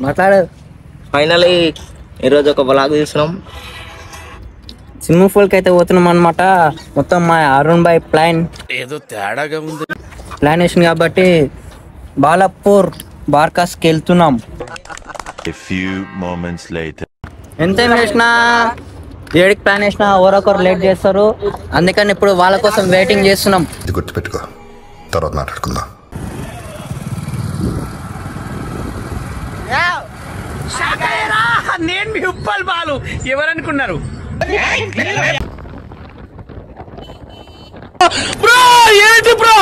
మాట్లాడు. ఫైనల్లీ ఈరోజు ఒక బ్లాగ్ తీస్తున్నాం. స్విమ్మింగ్ పూల్కి అయితే పోతున్నాం అనమాట. మొత్తం మా అరుణ్ భాయ్ ప్లాన్ ఏదో తేడాగా ఉంది. ప్లాన్ వేసింది కాబట్టి బాలాపూర్ బార్కాస్కి వెళ్తున్నాం. ఎంత వేసినా ఏడికి ప్లాన్ వేసినా ఎవరొకరు లేట్ చేస్తారు. అందుకని ఇప్పుడు వాళ్ళ కోసం వెయిటింగ్ చేస్తున్నాం. గుర్తుపెట్టుకో, తర్వాత మాట్లాడుకుందాం. నేను మీ ఉప్పల్ బాలు ఎవరనుకున్నారు? బ్రో ఏంటి బ్రో?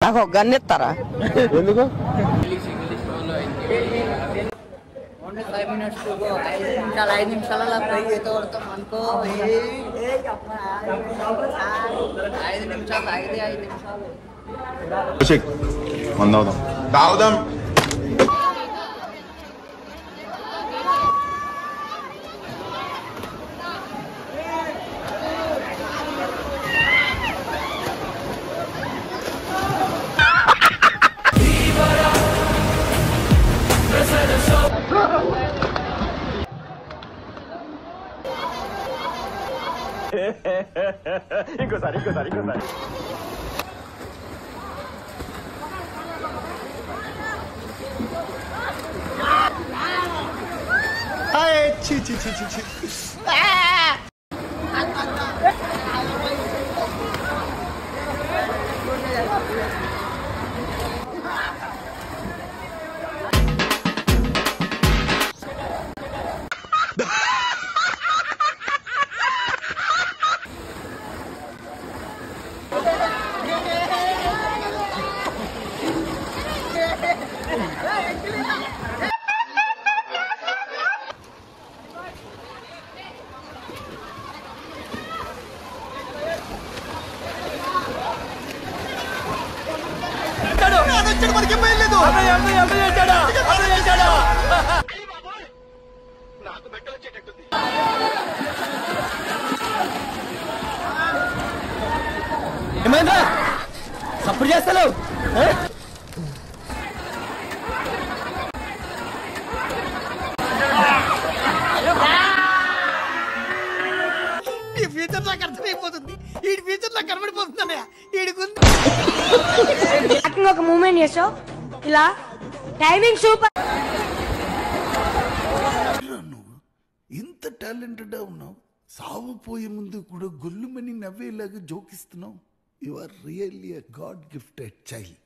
నాకు గన్నెత్తారా? ఎందుకు? 5 minutes to go. 5 నిమిషాలలో పై ఈత కొడతాం అనుకో. 5 నిమిషాలు తాగుదాం. ఇంకోసారి ఏమైందా? సపోర్ట్ చేస్తాను. ఈ ఫ్యూచర్ నాకు అర్థమైపోతుంది. ఈ ఫ్యూచర్ నాకు కనబడిపోతుందన్నయ్య. ఒక మూమెంట్ చేసావు ఇలా టైమింగ్ సూపర్. ఇంత టాలెంటెడ్ ఉన్నావు. సావుపోయే ముందు కూడా గొల్లుమని నవ్వేలాగా జోకిస్తున్నావు. You are really a god gifted child.